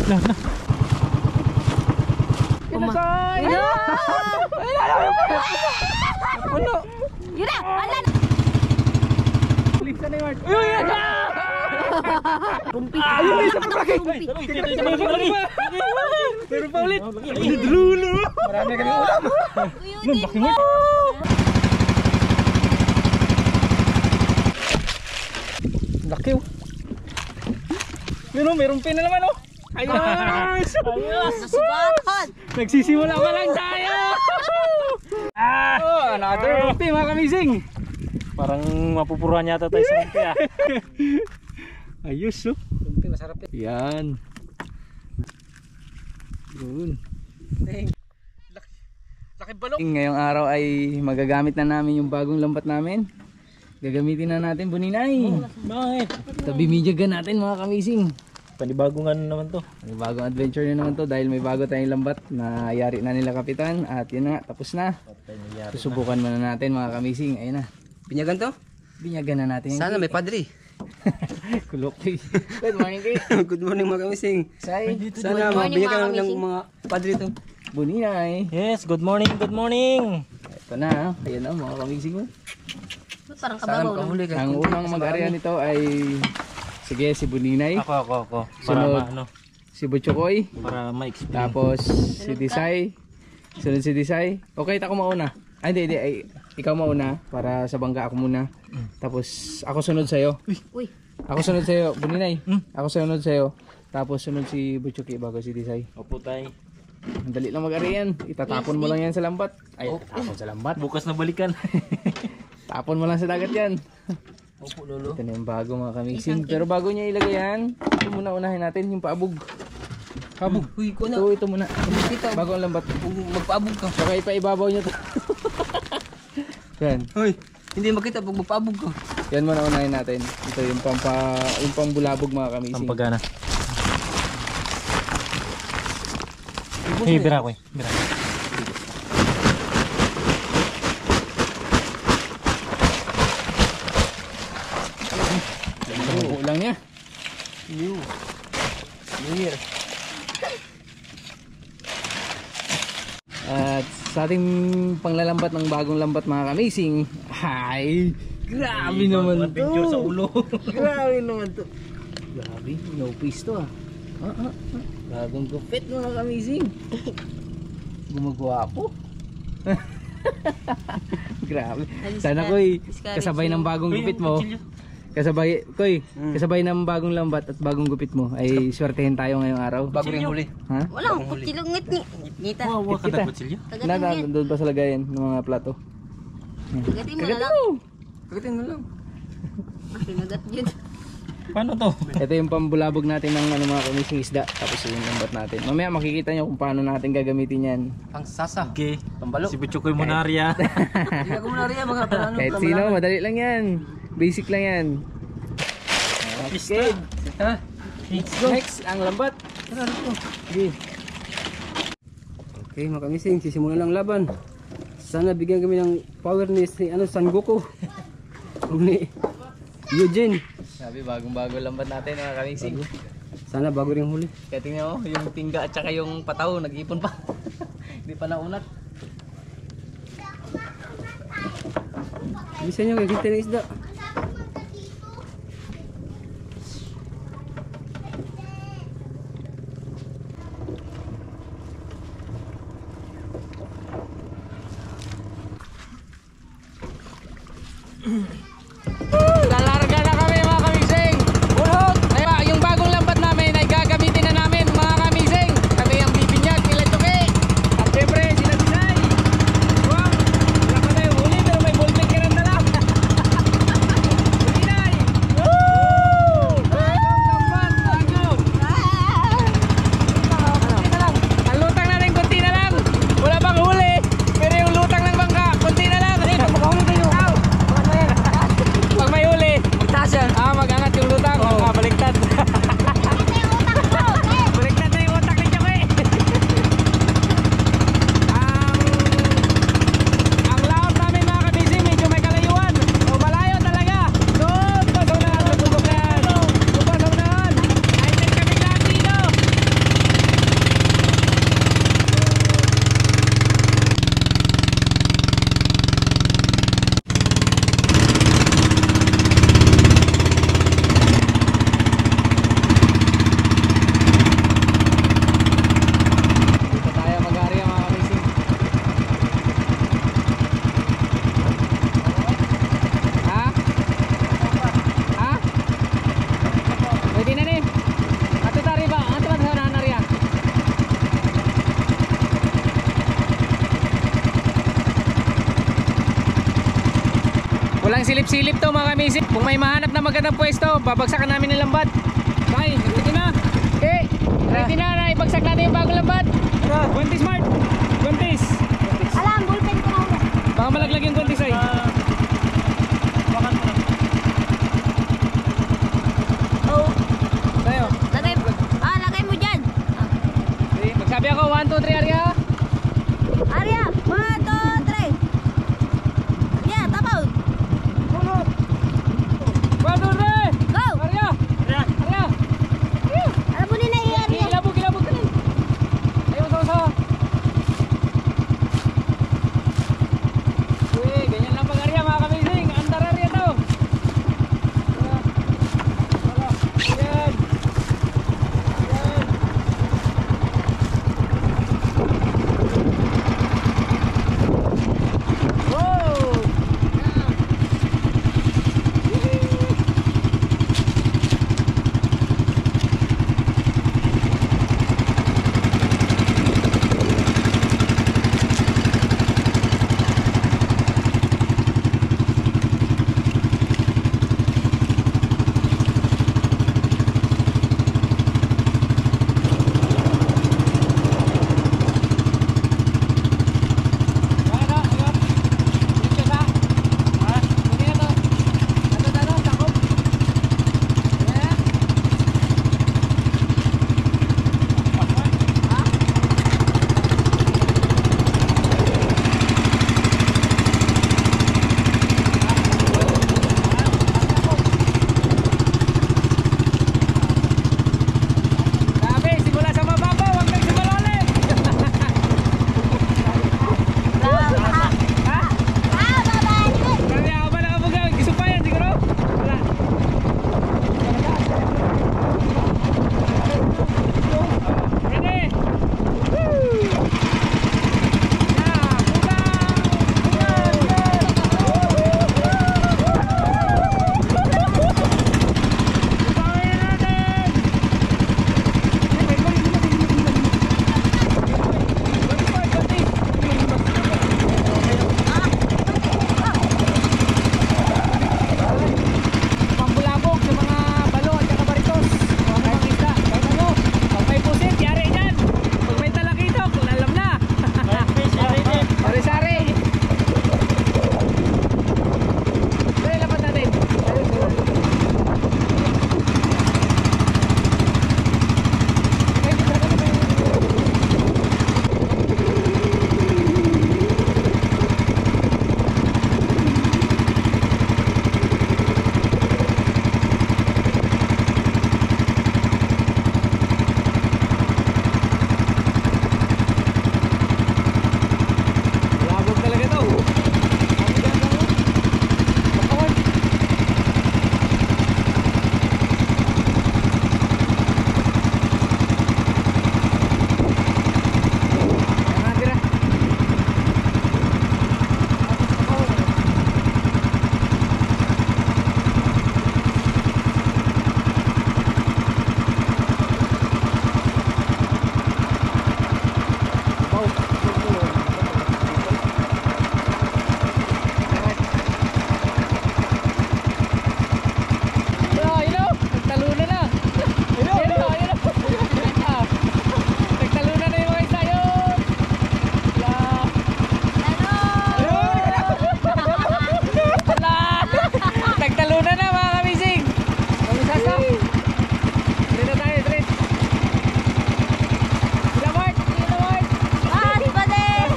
Nah, nah. Kinasay! Puno! Yun na! Alan! Lipsa na yung Rumpi! Ayun! Isa pa laki! Meron pa ulit! Dulo! Marami ka ng ulam! Laki mo! Laki oh! Meron pin na naman oh! Ayos! Nasugatan! Nagsisimula pa lang tayo! Oh, another rumpi mga kamising! Parang mapupuruan yata tayo sa rumpi ah. Ayos oh! Rumpi masarap Yan! Yun! Laki balong! Ngayong araw ay magagamit na namin yung bagong lambat namin. Gagamitin na natin buninay. Bakit? Tabi midyagan natin mga kamising. Panibagong ano naman to? Panibagong adventure na naman to dahil may bago tayong lambat na yari na nila kapitan. At yun na, tapos na. Susubukan muna natin mga kamising. Ayun na. Binyagan to? Binyagan na natin. Sana may padre. Kulok. Good morning kay. Good morning mga kamising. Say. Sana mabinyagan ng mga padre to. Buninay. Yes, good morning, good morning. Ito na. Ayan na mga kamising. Parang kababaw na. Ang unang mag-area nito ay sige si Buninay. Ako. Sunod Para si Butchokoy. para ma-explain. Tapos si Disay. Sunod si Disay. Okay, ako mauna. Ay hindi. Ay, ikaw mauna para sa bangga ako muna. Tapos ako sunod sa'yo. Uy. Ako sunod sa'yo, Buninay. Ako sunod sa'yo. Tapos sunod si Butchokoy bago si Disay. Opo tay. Ang dali lang mag-area yan. Itatapon mo lang yan sa lambat. Ay, tapon sa lambat. Bukas na balikan. Tapon mo lang sa dagat yan. Opo lolo. Ito na yung bago mga kamising. Pero bago niya ilagay yan, ito muna unahin natin yung paabog. Paabog. Uy ko na. Ito muna. Bago ang lambat. Magpaabog ka. Saka ipaibabaw niyo to. Yan. Uy. Hindi makita pag magpaabog ka. Yan muna unahin natin. Ito yung pambulabog mga kamising. Pampagana. Hey, bira ko eh. Bira. Lang niya. New Year. At sa ating panglalambat ng bagong lambat mga kamising, ay grabe naman to. Adventure sa ulo. Grabe naman to. Grabe, no piece to ah. Bagong gupit mga kamising. Gumagwapo. Grabe. Sana ko'y kasabay ng bagong gupit mo. Kasabay ng bagong lambat at bagong gupit mo ay swertehin tayo ngayong araw. Bago rin huli. Ha? Wala akong kutsilong ngita. Wow, Kita. kadagot silyo. Doon pa sa lagayan ng mga plato. Kagatin mo na Kagatin lang. mo. Kagatin mo lang. Kinagat yun. Paano to? Ito yung pambulabog natin ng mga kamising isda. Tapos yung lambat natin. Mamaya makikita nyo kung paano natin gagamitin yan. Pang sasa. Okay. Pambalo. Si Butchokoy Monaria. Hindi ako muna rin mga parano. Kahit sino, madali lang yan. Basic lang yan. Okay. Ha? Let's go. Next, ang lambat. Okay. Okay mga kamising, sisimulan lang laban. Sana bigyan kami ng power ni San Goku. Ni Eugene. Sabi, bagong-bago lambat natin mga kamising. Sana bago rin huli. Kaya tingnan mo, yung tingga at saka yung pataw, nag-ipon pa. Hindi pa naunat. Bisa nyo kaya kita ng isda. Lalarga na kami mga kamising. Ulhot. Yung bagong lambat namin ay gagamitin na namin mga kamising. Kami ang bibinyag nila Choke. At syempre sila Disay. Wow. Wala pa tayo huli pero may voltage ka ng dala. silip to mga kamisip. Kung may mahanap na magandang pwesto, babagsakan namin ng lambat. Bye, ready na? Okay, ready na ibagsak natin yung bagong lambat. Guantes Mart, guantes. Alam, bullpen ko na. Baka malaglag yung guantes ay. Oh, Tayo. lagay mo dyan. Okay, magsabi ako 1, 2, 3 Arya. Arya, 1, 2, 3. Yeah, tapaw. 1, 2, 3. Go! Arya. Arya. Alam mo nila i Arya. Ilabog ka lang. Ayaw sa. Uy, ganyan lang pag Arya mga kamising. Andar Arya to. Ayan. Sabi, simula sa mababaw, huwag kang sumalalim. Ha? Kasi ako ba nakabugaw? Gusto pa yan siguro? Wala. Ready? Woo! Yeah, bugaw! Bugawin natin! Pambulabog sa mga balo at saka baritos. Mga mga isda. Kahit ano, pag may pusit, yari dyan. Pag may talakitok, alam na. Sari-sari. Dali, lapat natin. Labog talaga to. Nagtalunan na. Nagtalunan na yung mga isa yun. Nagtalunan na mga kamising. Kamisasa. Dito na tayo, Drit. Sila Mart.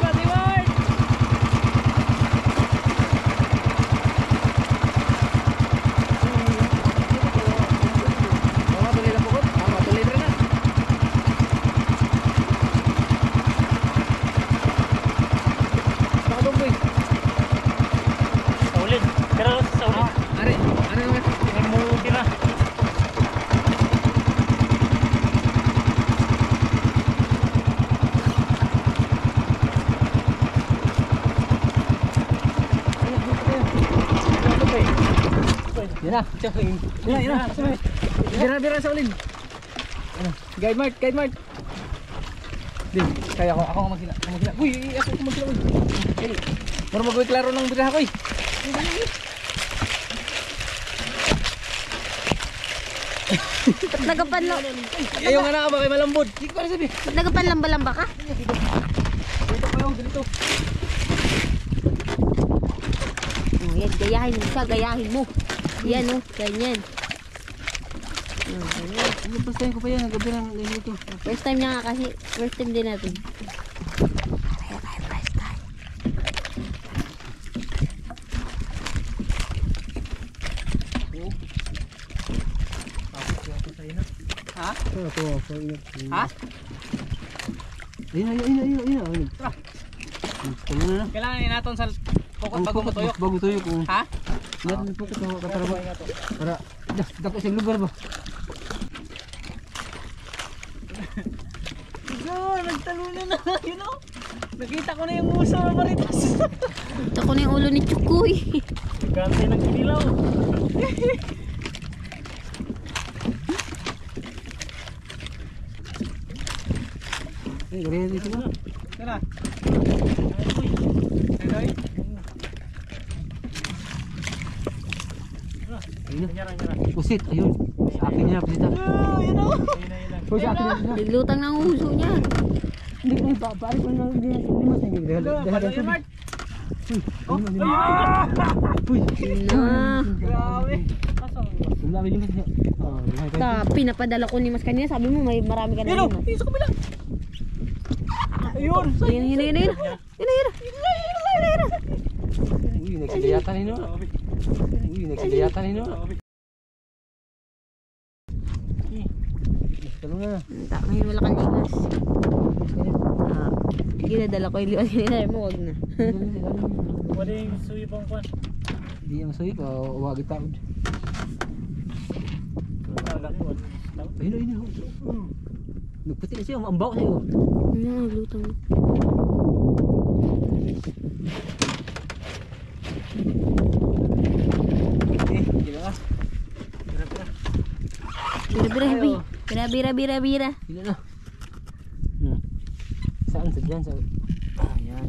Pati Mart. Mga tuloy na pukot. Mga tuloy rin na. Baka bumboy. Saulit. Pero saulit. Are naman. May mudi na. Yan na. Yan na. Bira sa ulin. Guide Mart. Din, kaya ako magsila. Uy, ako magsila. Uy. Para mag-uwi klaro ng bira ko eh. Nagapanlo. Ayaw nga na ba kay malambot? Nagapanlamba-lamba ka? Dito pa yung dito. Oh, yan, gayahin mo siya, gayahin mo. Yan oh, ganyan. Oh, ganyan. First time ko pa yan, nagabi ng ito. First time niya nga kasi, first time din natin. Ha? Ha? Ayun. Tama na. Kailangan ni naton sa pokot bago matuyok. Bago tuyok. Ha? Natin yung pukot na kataraba. Para, dako sa lugar ba? Nagtalunan na. You know? Nakita ko na yung uso ng maritas. Ito ko na yung ulo ni Chukoy. Gante ng kinilaw. Ay, gari dito na. Tara. Ayun na. Nyara. Pusit, ayun. Sa akin niya, pusita. Yun na. Uy, sa akin niya. Naglutang ng uso niya. Hindi ko pare ko nang hindi mas hindi dahil. Uy, Na. Grabe. sumlabi din kasi. Oh, Pinapadala ko ni Mas kanina. Sabi mo may marami ka na rin. Yung sa kabila. Ayun. Yun. Uy, nagsigayatan nino. Talong na. Ngayon wala kang liwas. Ginadala ko yung liwas. Ginadala mo, wag na. Wala yung suyo pang kwan. Di ang suy pa, wag itaod. Ayun. Nagputi na siya, ang bawa sa'yo. Naglutang. Bira. Hindi na. Saan? Sa dyan? Ayan.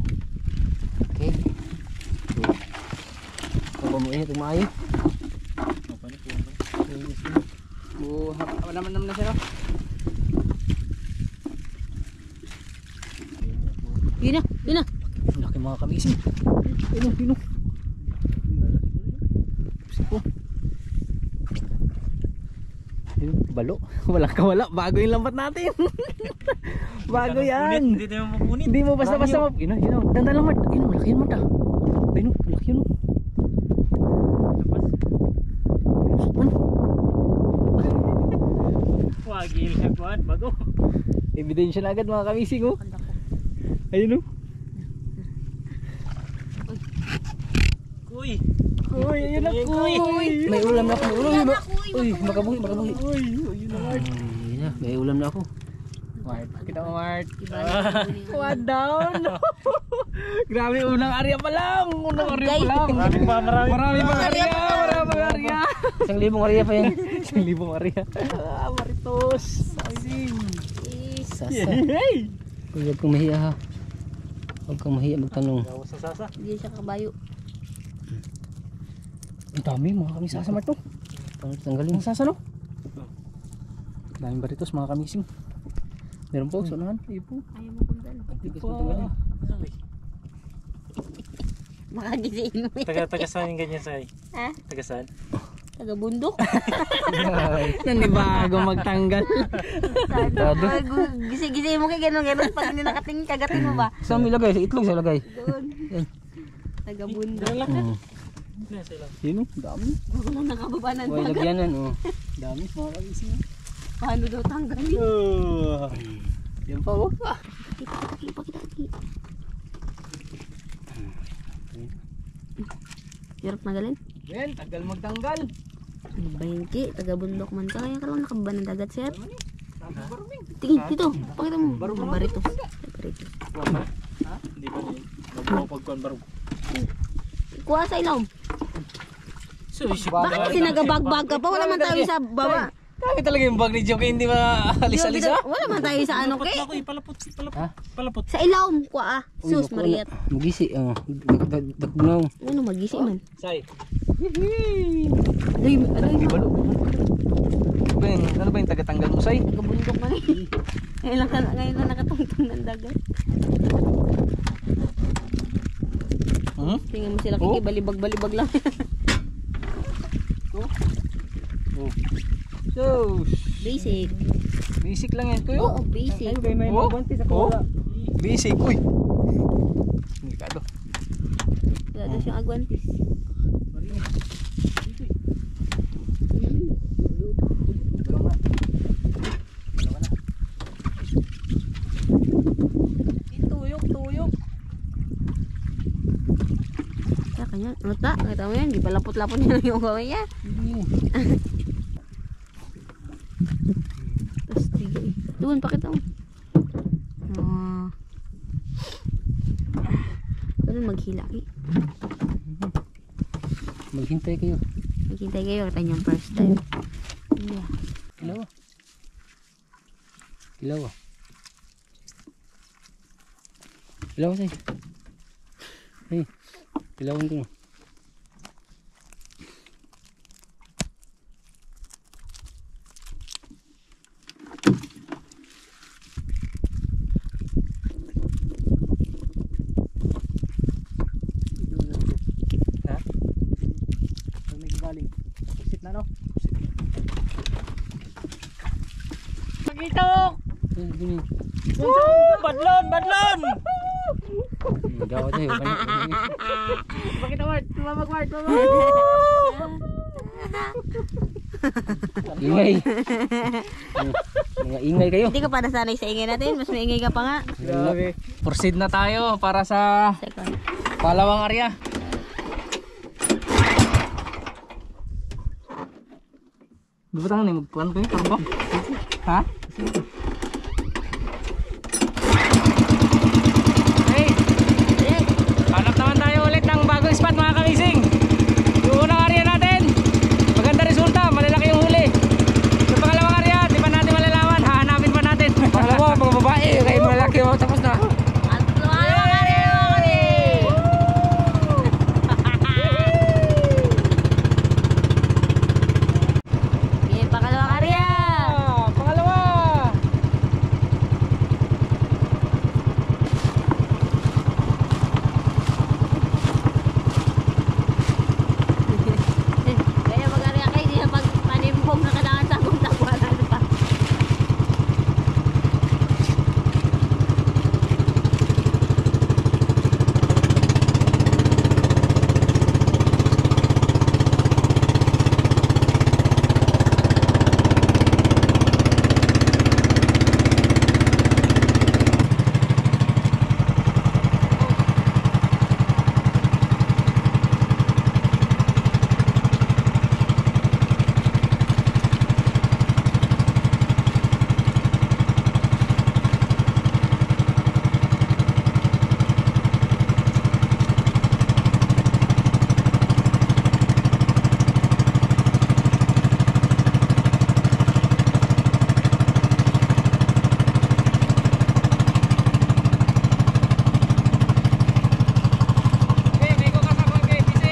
Okay. Kung ba mo init, maayo. Naman na siya. Yun na. Ang laki mga kamisin. Pino. Balo. Wala. Bago yung lambat natin. Bago yan. Hindi tayo mapunit. Hindi mo basta-basta Yun. Ganda lang mat. Ayun, malaki yung mata. Ayun, malaki yun. Wagil na kwan. Bago. Ebidensya na agad mga kamising oh. Ayun oh. Kuy. Uy, ayun na kuy. May ulam na ako. Uy, makabuhi. Uy, ayun na Mart. Ayun na, may ulam na ako. Mart, kita mo Mart. One down. Grabe, unang area pa lang. Maraming Marami pang area. 1,000 ariya pa yan. 1,000 area. Maritos. Amazing. Sasa. Uy, huwag kang mahiya ha. Huwag kang mahiya magtanong. Sa sasa. Hindi siya kabayo. Ang dami mga kamisasa Mart to. Tanggalin. Ang sasa no? Daming baritos mga kamising. Meron po, sunahan. Ipo. Ayaw mo kung dala. Tigas mo tanggalin. Makagising mo. Taga saan yung ganyan sa'y? Ha? Taga saan? Taga bundok. Nanibago magtanggal. Gising mo kay gano'n. Pag hindi nakatingin, kagatin mo ba? Saan mo ilagay? Sa itlog sa ilagay. Doon. Taga bundok. Sino? Dami. Wala nakababa ng Huwag dagat. lagyanan. Dami mga kamising. Paano daw tanggalin? Yan pa oh. Pakita. Hirap na galin. Yan, tagal magtanggal. Bangki, taga bundok man ka. Kaya ka lang nakababa ng dagat, sir. Tingin, dito. Pakita mo. Baritos. Hindi pa rin. Magpapagkuhan barog. Kuha sa ilaw. Bakit kasi nagabagbag ka pa? Wala man tayo sa baba. Kami talaga yung bag ni Joke, hindi maalis-alisa. Wala man tayo sa ano kay. Palapot. Sa ilaw, kuha. Sus, Mariat. Magisi. Dakbunaw. Ano, magisi man. Say. Aray, Balo. Ano ba yung tagatanggal mo, Say? Taga-bundok man eh. Ngayon lang nakatungtong ng dagat. Tingnan mo sila kikibalibag-balibag lang. So, Basic. basic lang yan, kuya. Oo, basic. May Oh, mabuntis ako oh. wala. Basic, uy. Delikado. Wala daw siyang agwantis. Tuyok. Kaya kanya, ano ta? Kita mo yan, di pa lapot-lapot niya yung gawin niya. Tapos tiga eh. Doon, pakita mo. Doon maghila eh. Maghintay kayo. Maghintay kayo, kita niyang first time. Yeah. Ilaw. Ilaw Say. Hey. Ilawan ko. Badlon! Gawat tayo. Pakita Mart, tumamag-Mart, Ingay. Mga ingay kayo. Hindi ka pa nasanay sa ingay natin, mas maingay ka pa nga. Grabe. Proceed na tayo para sa Second. palawang area. Di ba tayo magpuan ko yung karbo? Ha? Hey! Hanap naman tayo ulit ng bagong spot mga kamising. Yung unang area natin, maganda resulta, malalaki yung huli. Sa pangalawang area, di pa natin malalaman, hahanapin pa natin. Pangalawa, mga babae. Kayo mga laki. Tapos na. At lumalawang area mga kami! Okay, pangalawang area! Pangalawa! Kaya mag-area kayo, di na pag-panimpong na kailangan tagong-tagwalan pa. Okay, may ko kasabang kay PC.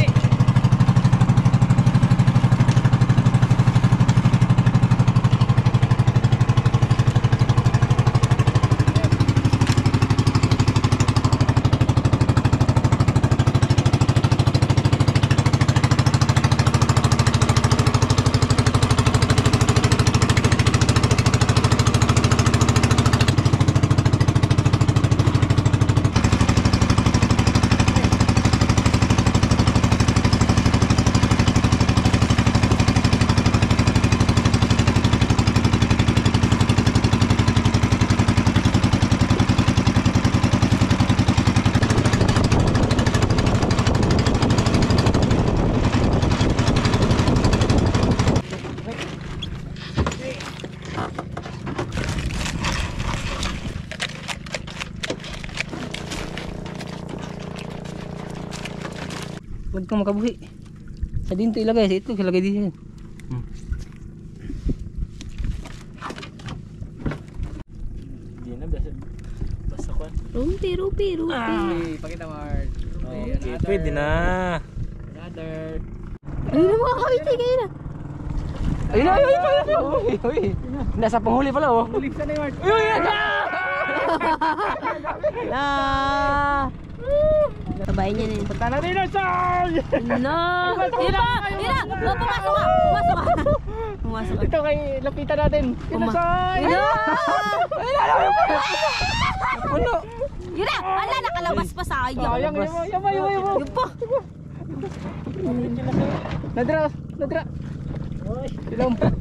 Huwag kang makabuhi. Sa dinto ilagay. Sa ito ilagay din yan. Hindi na, basta kwan. Rupi. Okay, pakita Mart. Okay, pwede na. Another. Ayun na mga kawitay kayo na. Ayun na, ayun pa. Uy. Nasa panghuli pala oh. Huli sa na yung Mark. Uy, ayun. Babae niya na yun. Punta natin na saan! No! Ira! Ira! Oh, pumasok ka! Pumasok ka! Pumasok ka. Ito kay lapitan natin. Inasan! Ira! Ano? Ira! Ala, nakalabas pa sayang. Sayang, yama. Yun pa. Nadra.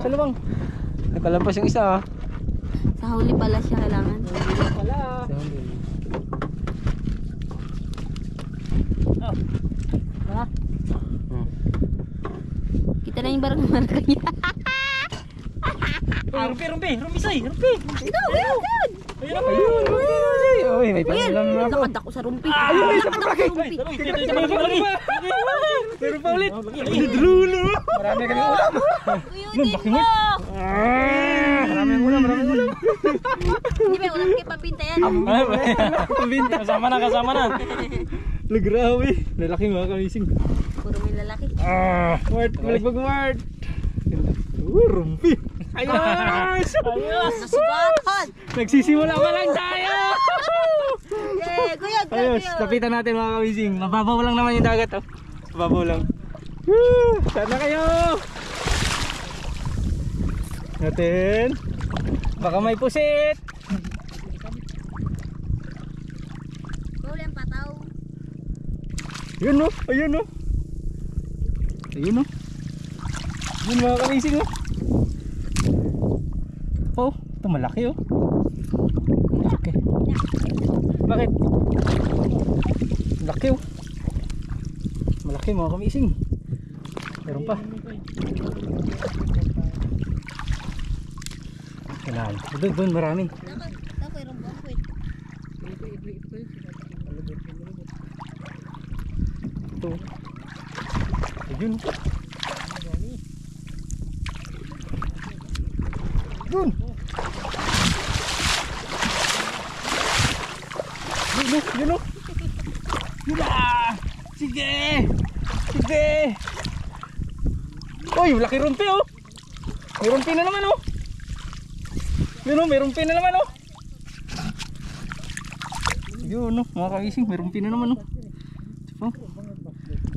Salubang. Nakalampas yung isa ah. Sa huli pala siya kailangan. Wala. Kita na yung barang-barang niya. Rumpi, say, rumpi. Ito, ayun! Ayun. Uy, may Ayun! panilang na ako. Lakad ako sa rumpi. Lakad ako sa rumpi. Meron pa ulit. Marami kami ulam. Uyutin mo! Maraming ulam. Hindi ba ulam kay Papinta yan? Pambinta. Kasama na. Grabe. Lalaki mga kamising. Puro may lalaki. Mart, malagbag Mart. Rumpi. Ayos! Nasugatan! Nagsisimula pa lang tayo! Kuya, Ayos, lapitan natin mga kamising. Mababaw lang naman yung dagat oh. Mababaw lang. Woo! Sana kayo! Natin. Baka may pusit. Huli ang pataw. Ayun oh, ayun oh. Ayun oh. Ayun mga kamising oh. Oh, ito malaki oh. Malaki. Bakit? Malaki oh. Malaki mga kamising. Meron pa. Kailangan. Doon marami. Ito ko yung buwan Ito. Ayun. Yun. Yun o. Yun ah. Sige. Uy, laki rumpi oh. May rumpi na naman oh. Yun oh, may rumpi na naman oh. Yun oh, mga kaising, may rumpi na naman oh.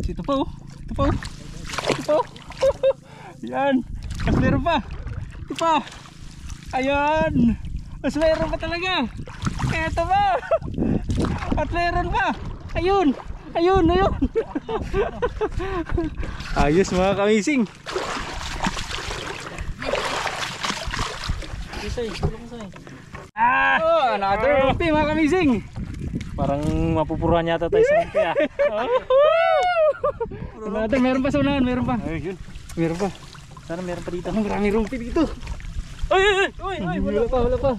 Ito pa oh. Yan. Mas meron pa. Ito pa. Ayan. Mas meron pa talaga. Ito pa. At meron pa. Ayun. Ayos mga kamising. Oh, another rumpi mga kamising. Parang mapupuruan yata tayo sa rumpi ah. Another, meron pa sa unahan, meron pa. Ayun. Meron pa. Sana meron pa dito. Ang maraming rumpi dito. Uy, Wala pa.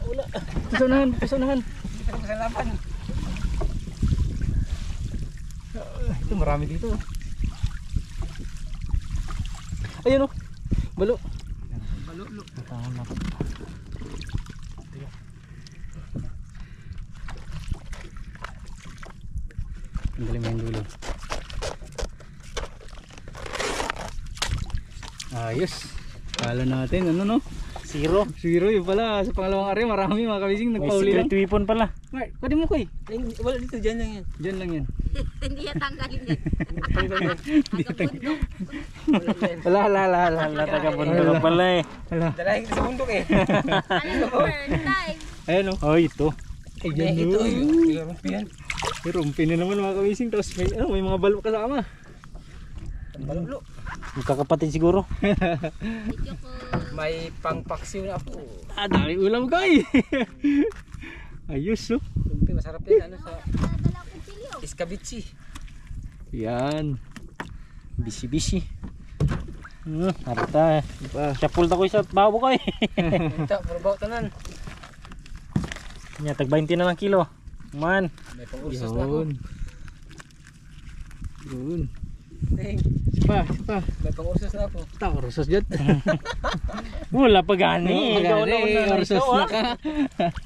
Pasunahan. Ito marami dito. Ayun oh. Balo. Ang galing mo yung dulo. Ayos. Kala natin ano no? Zero. Zero yun pala. Sa pangalawang area marami mga kamising May nagpauli lang. secret weapon pala. Mark, pwede mo koy. Wala dito, dyan lang yan. Dyan lang yan. Hindi yan tanggalin yan. Wala. Wala taga bundok ka pala eh. Wala. Dalahin sa bundok eh. Ano burn time? Ayan o. Oh, ito. Ay, dyan Ito o. yung rumpi yan. May rumpi na naman mga kamising. Tapos may mga balo kasama. Balolo. Magkakapatid siguro. Video ko. May pangpaksiw na ako. Dami ulam koy. Ayos o. Rumpi masarap yan. Ano sa Dala ko pilyo. iskabitsi. Yan. Bisi-bisi. Harta. Siya pulta ko isa babo ko eh. Ito, puro bawa tanan. Nya tag 20 na lang kilo. Man. May pang-ursos na ako. Yun. Ding. Sipa. May pang-ursos na ako. Tao, rusos dyan. Wala pa gani. Ikaw na una na Rusos ikaw, na ah. ka.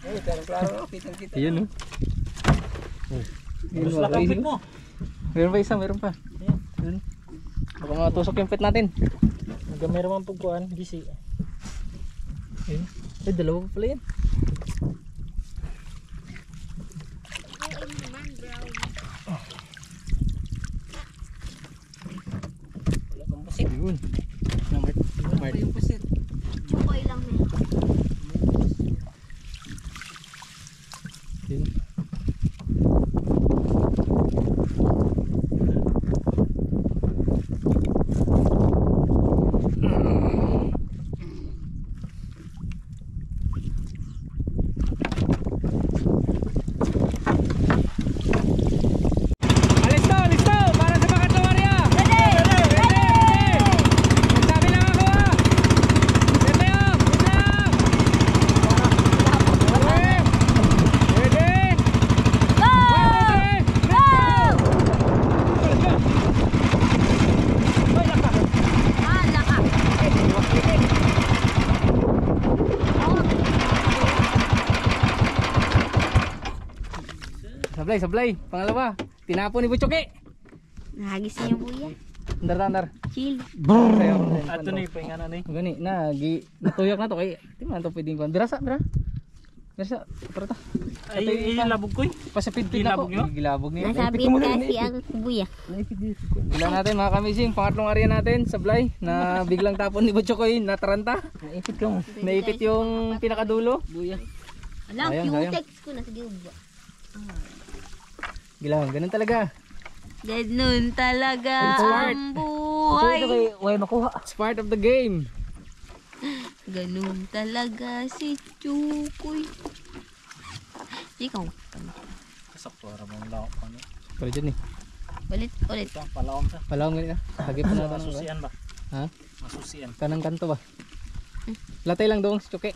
Ay, klaro. Kitang-kita. Ayan o. Gusto lang ang pit mo. Meron pa isa, meron pa. Ayan. Baka matusok yung pet natin. Hanggang meron mang pagkuhan. Gisi. Ay, dalawa pa pala yan. Wala pang pusit. Yun. Mart. Yung pusit. Chukoy lang na. Yun. Listo! Para sa pangatlong area! Ready! Nagsabi lang ako ha! Ready tayo! Ready! Go! Go! Ah, laka. Sablay! Pangalawa! Tinapon ni Butchoke! Nahagis niya yung kuya. Andar. Chill. Sayo. Ato na yung pahinga na ni. Gani, natuyok na to kay. Di man to pwedeng kuan. Dira. Dira. Para ta. Ay, labog ko eh. Pasapid na ko. Gilabog nyo? Gilabog niya. Nasabit kasi ang kuya. Bila natin mga kamising, pangatlong area natin, sablay, na biglang tapon ni Butchokoy, nataranta. Naipit yung pinakadulo. Buya. Alam, Sayang. Q-tex ko na sa giuba. Gilang, ganun talaga. Ganun talaga It's hard. ang buhay. Way makuha. It's part of the game. Ganun talaga si Chukoy. Ikaw. Kasakto ara mong laok pa ni. Pero dyan eh. Ulit. Ito, palawang sa. Palawang ganyan. Hagip na natin. Masusian ba? Ha? Masusian. Kanang kanto ba? Latay lang doon si Chuke.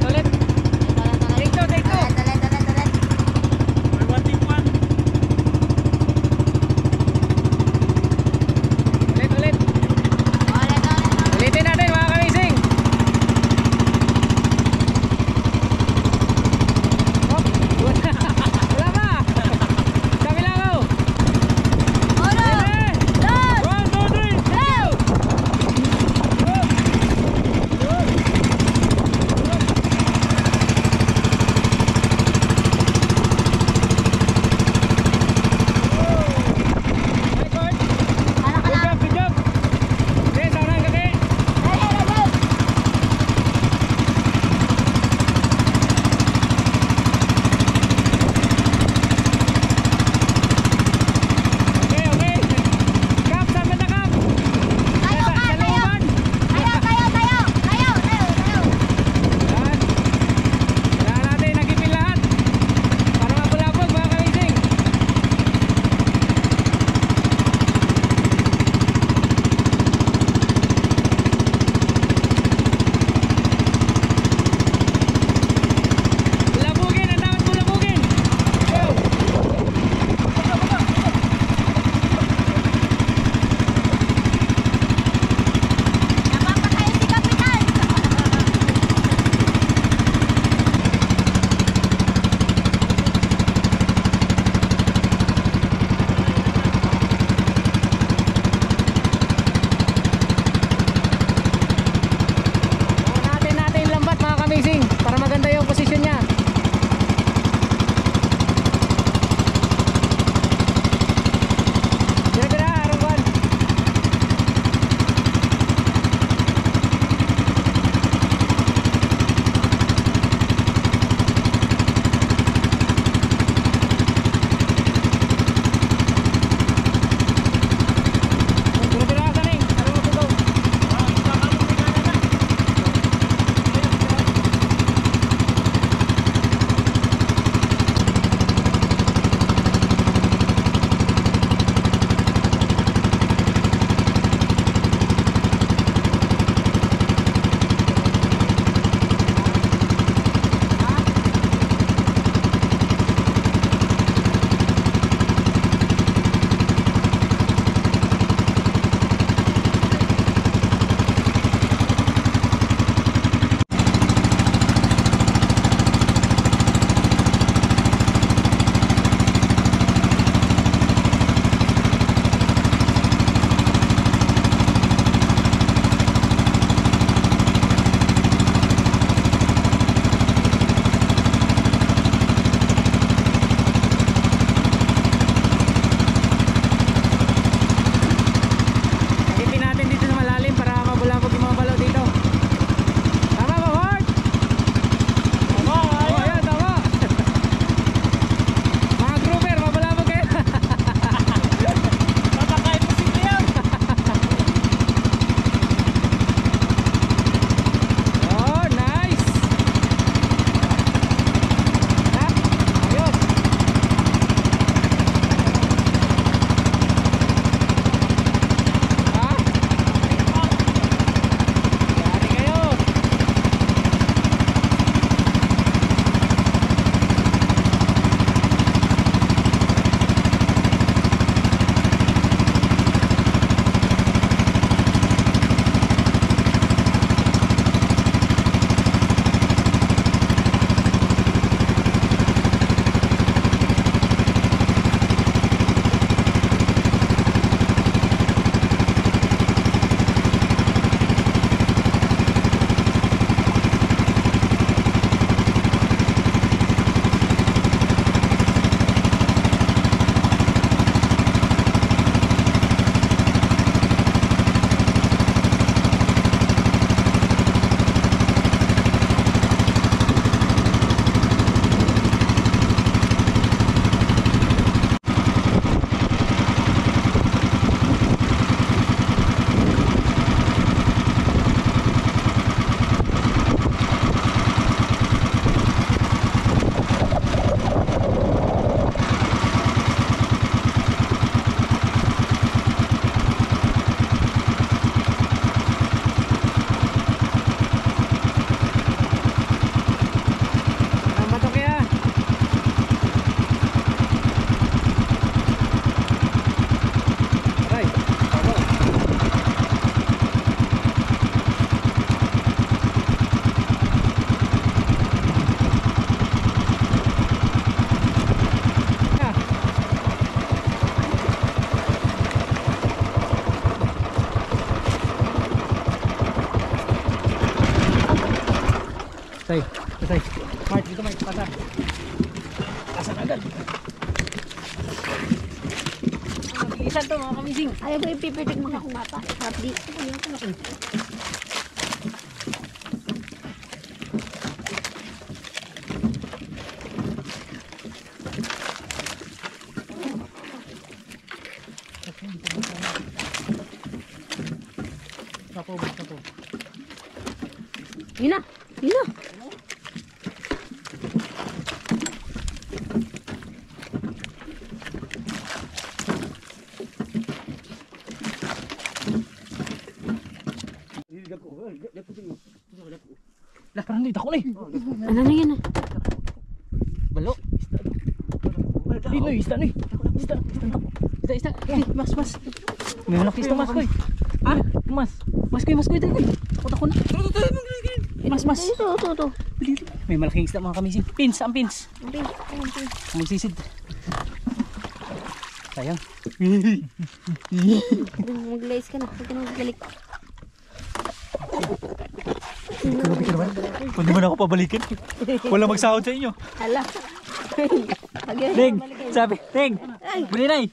Ulit. Take two. May one team one. Ulit. Ulitin natin mga kamising. Oh, wala pa. Sabi lang ako. Oro! Say. Mark, dito Mark, pasa. Pasa agad. Mabilisan to mga kamising. Ayaw ba yung pipitik mga kung bata? Harap di. Sapo. Yun na. Lah, parang dito ako na eh. Ano na yun? Balo. Dito eh, isda na eh. Isda. Mas. May malaki isda mas koy. Ah, mas koy tayo koy. Takot na. Mas. Ito. May malaking isda mga kamising. Ang pins. Magsisid. Sayang. Mag-lace ka na. Huwag ka na magbalik. Hindi mo na ako pabalikin. Wala magsahod sa inyo. Hala. Ting, sabi, Ting, Bulinay.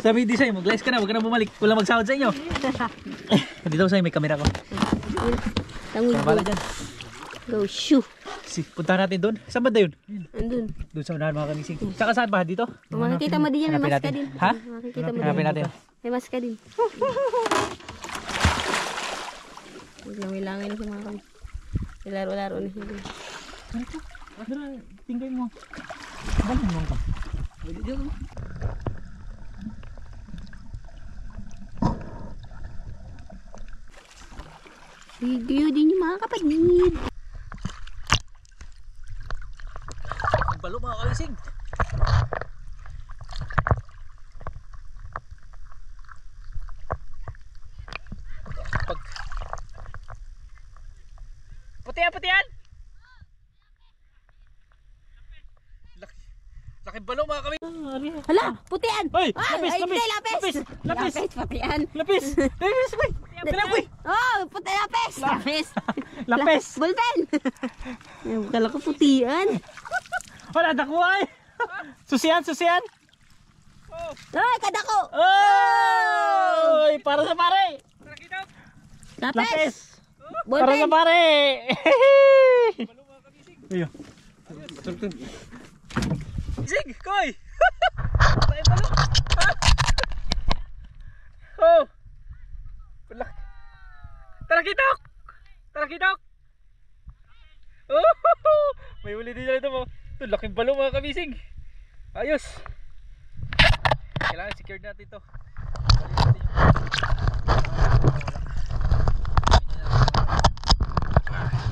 Sabi di sa'yo, mag-live ka na, huwag ka na bumalik. Wala magsahod sa inyo. Dito sa'yo, may camera ko. Tangoy Kaya bala dyan. Go, shoo. Punta natin doon. Saan ba yun? Andun. Doon sa unahan mga kamising. Tsaka saan ba? Dito? Makikita mo din yan. May Hanapin mas ka natin. din. Ha? Makikita mo Hanapin din. natin. May mas ka din. Langin na sa mga kami. Laro-laro na siya din. Tinggal mo. Balik mo ka. Video din yung mga kapatid. Balo mga kamising. Putian! Laking balo mga kamising. Hala, putian! Ay, Ay, lapis! Lapis, Putian! Lapis! Koy! Oh, puti lapis! Lapis! Bulpen! Kala ko putian. Wala nakuha eh. Susian! Ay, kadako! Oy! Para sa pare! Lapis! Para sa Bulpen! pare! Ayo. Sig! Koy! Tayo balo! Oh! Wala. Tarakitok! Oh! May uli din dito mo. Ito, laking balo mga kamising. Ayos! Kailangan secured natin ito. Balik natin yung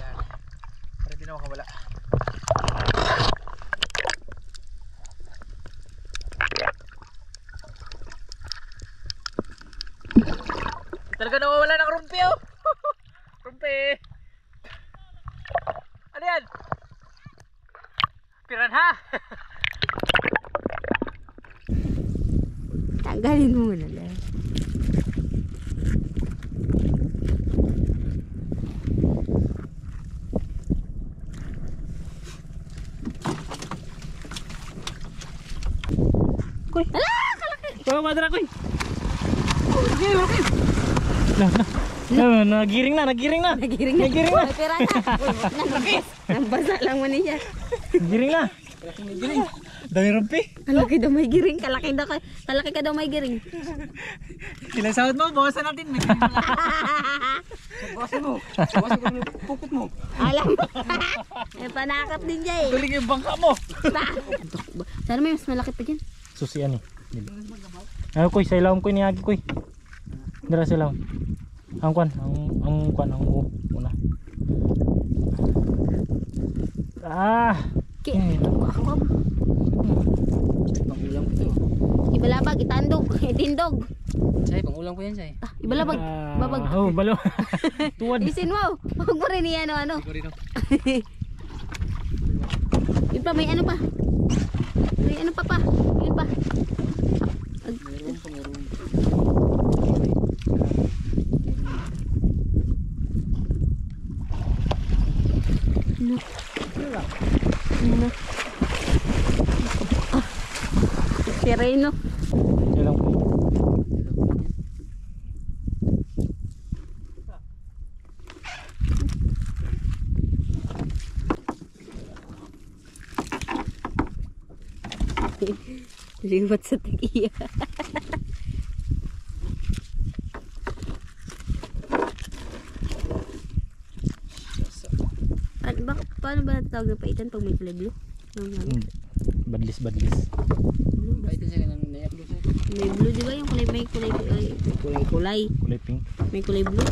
yan. Para hindi na makawala. Talaga nawawala ng rumpi oh. Rumpi. Ano yan? Piranha. Tanggalin mo muna lang. Koy. Hala, kalaki! Kuha madara koy. Okay. Nagiring na. Nagiring na. May pera na. Nambasa lang mo niya. Giring na. Dami rumpi. Kalaki daw may giring. Kalaki ka daw may giring. Ilang sahod mo? Bawasan natin. Bawasan ko yung pukot mo. Alam mo. May panakap din dyan eh. Tuling yung bangka mo. Sana may mas malaki pa dyan. Susian eh. Ano koy, sa ilawang koy niyagi koy. Dara sa ilawang. Ang kwan, ang una. Ki, ako. Pangulang ko ito. Ibalabag, itandog, itindog. Say, pangulang ko yan, say. Ibalabag, babag. Oh, balo. Tuwad. Isin mo. Huwag mo rin yan ano. Ikaw rin ako. Yun pa, may ano pa. May ano pa. Yun pa. Meron. Reno. Yan lang po. Liwat sa tagiya. Paano ba natawag na paitan pag may kulay blue? Badlis. Blue ba? May blue di ba yung kulay may kulay. Kulay pink. May kulay blue.